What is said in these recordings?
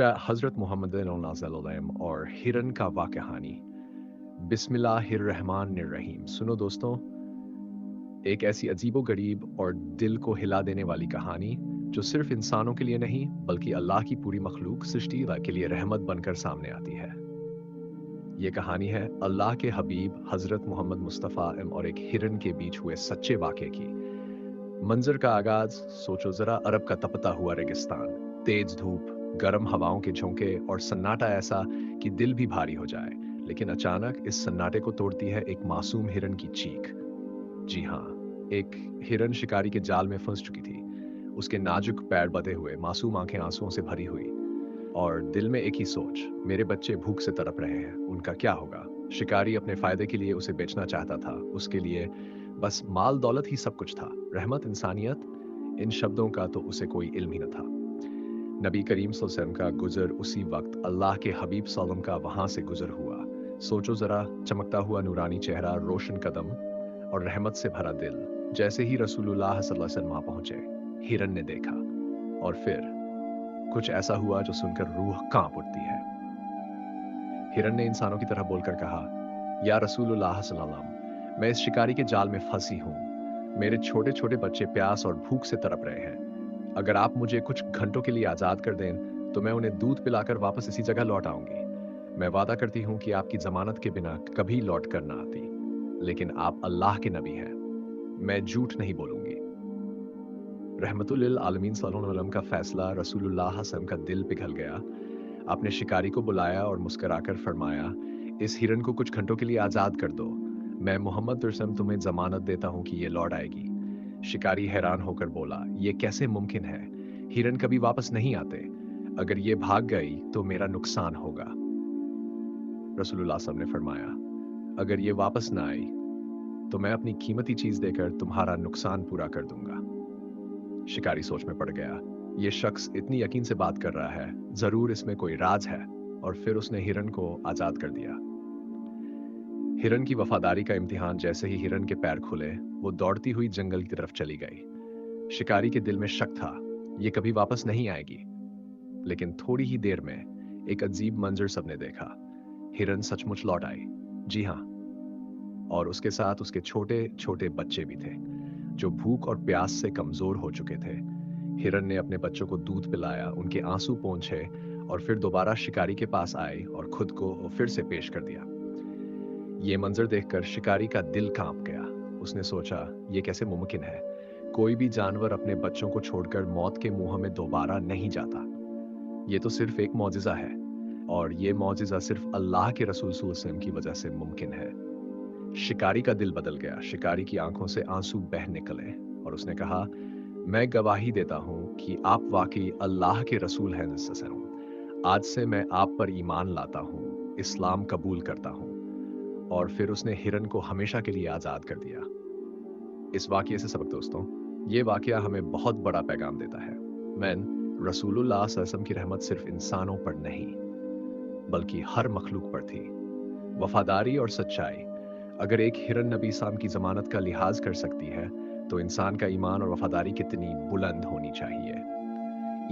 हज़रत मोहम्मद और हिरन का कहानी। बिस्मिल्लाहिर्रहमानिर्रहीम। सुनो दोस्तों, एक ऐसी अजीबो-गरीब और दिल को हिला देने वाली कहानी जो सिर्फ इंसानों के लिए नहीं बल्कि अल्लाह की पूरी मखलूक सृष्टि के लिए रहमत बनकर सामने आती है। ये कहानी है अल्लाह के हबीब हज़रत मोहम्मद मुस्तफ़ा और एक हिरन के बीच हुए सच्चे वाक़े की। मंजर का आगाज सोचो जरा, अरब का तपता हुआ रेगिस्तान, तेज धूप, गर्म हवाओं के झोंके और सन्नाटा ऐसा कि दिल भी भारी हो जाए। लेकिन अचानक इस सन्नाटे को तोड़ती है एक मासूम हिरन की चीख। जी हाँ, एक हिरन शिकारी के जाल में फंस चुकी थी। उसके नाजुक पैर बंधे हुए, मासूम आंखें आंसुओं से भरी हुई और दिल में एक ही सोच, मेरे बच्चे भूख से तड़प रहे हैं, उनका क्या होगा। शिकारी अपने फायदे के लिए उसे बेचना चाहता था। उसके लिए बस माल दौलत ही सब कुछ था। रहमत, इंसानियत, इन शब्दों का तो उसे कोई इल्म ही न था। नबी करीम सल्लल्लाहु अलैहि वसल्लम का गुजर उसी वक्त अल्लाह के हबीब सल्लम का वहां से गुजर हुआ। सोचो जरा, चमकता हुआ नूरानी चेहरा, रोशन कदम और रहमत से भरा दिल। जैसे ही रसूलुल्लाह सल्लल्लाहु अलैहि वसल्लम वहां पहुंचे, हिरन ने देखा और फिर कुछ ऐसा हुआ जो सुनकर रूह कांप उठती है। हिरन ने इंसानों की तरह बोलकर कहा, या रसूलुल्लाह सल्लल्लाहु, मैं इस शिकारी के जाल में फंसी हूं। मेरे छोटे छोटे बच्चे प्यास और भूख से तड़प रहे हैं। अगर आप मुझे कुछ घंटों के लिए आजाद कर दें तो मैं उन्हें दूध पिलाकर वापस इसी जगह लौट आऊंगी। मैं वादा करती हूं कि आपकी जमानत के बिना कभी लौट कर ना आती। लेकिन आप अल्लाह के नबी हैं, मैं झूठ नहीं बोलूंगी। रहमतुल लिल आलमीन सल्लल्लाहु अलैहि वसल्लम का फैसला, रसूलुल्लाह सल्लल्लाहु अलैहि वसल्लम का दिल पिघल गया। आपने शिकारी को बुलाया और मुस्कुराकर फरमाया, इस हिरन को कुछ घंटों के लिए आजाद कर दो। मैं मोहम्मद रसम तुम्हें जमानत देता हूं कि ये लौट आएगी। शिकारी हैरान होकर बोला, ये कैसे मुमकिन है? हिरन कभी वापस नहीं आते। अगर ये भाग गई तो मेरा नुकसान होगा। रसूलुल्लाह सल्लल्लाहु अलैहि वसल्लम ने फरमाया, अगर ये वापस ना आई तो मैं अपनी कीमती चीज देकर तुम्हारा नुकसान पूरा कर दूंगा। शिकारी सोच में पड़ गया। ये शख्स इतनी यकीन से बात कर रहा है, जरूर इसमें कोई राज है। और फिर उसने हिरन को आजाद कर दिया। हिरन की वफादारी का इम्तिहान जैसे ही हिरन के पैर खुले, वो दौड़ती हुई जंगल की तरफ चली गई। शिकारी के दिल में शक था, ये कभी वापस नहीं आएगी। लेकिन थोड़ी ही देर में एक अजीब मंजर सबने देखा। हिरन सचमुच लौट आई। जी हाँ, और उसके साथ उसके छोटे छोटे बच्चे भी थे जो भूख और प्यास से कमजोर हो चुके थे। हिरन ने अपने बच्चों को दूध पिलाया, उनके आंसू पोंछे और फिर दोबारा शिकारी के पास आई और खुद को फिर से पेश कर दिया। ये मंजर देखकर शिकारी का दिल कांप गया। उसने सोचा, ये कैसे मुमकिन है? कोई भी जानवर अपने बच्चों को छोड़कर मौत के मुंह में दोबारा नहीं जाता। ये तो सिर्फ एक मौजिजा है और ये मौजिजा सिर्फ अल्लाह के रसूल सल्लल्लाहु अलैहि वसल्लम की वजह से मुमकिन है। शिकारी का दिल बदल गया। शिकारी की आंखों से आंसू बह निकले और उसने कहा, मैं गवाही देता हूं कि आप वाकई अल्लाह के रसूल हैं सल्लल्लाहु। आज से मैं आप पर ईमान लाता हूं, इस्लाम कबूल करता हूं। और फिर उसने हिरन को हमेशा के लिए आजाद कर दिया। इस वाकये से सबक दोस्तों, ये वाकया हमें बहुत बड़ा पैगाम देता है। मैं रसूलुल्लाह सल्लल्लाहु अलैहि वसल्लम की रहमत सिर्फ इंसानों पर नहीं बल्कि हर मखलूक पर थी। वफादारी और सच्चाई, अगर एक हिरन नबी साम की जमानत का लिहाज कर सकती है तो इंसान का ईमान और वफादारी कितनी बुलंद होनी चाहिए।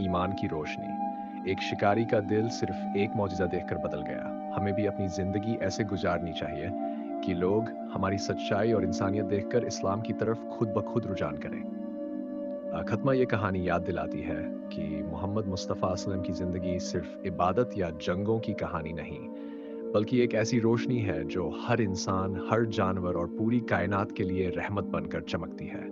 ईमान की रोशनी, एक शिकारी का दिल सिर्फ एक मौजिजा देखकर बदल गया। हमें भी अपनी जिंदगी ऐसे गुजारनी चाहिए कि लोग हमारी सच्चाई और इंसानियत देखकर इस्लाम की तरफ खुद ब खुद रुझान करें। खत्मा ये कहानी याद दिलाती है कि मोहम्मद मुस्तफ़ा वसल्लम की ज़िंदगी सिर्फ इबादत या जंगों की कहानी नहीं बल्कि एक ऐसी रोशनी है जो हर इंसान, हर जानवर और पूरी कायनात के लिए रहमत बनकर चमकती है।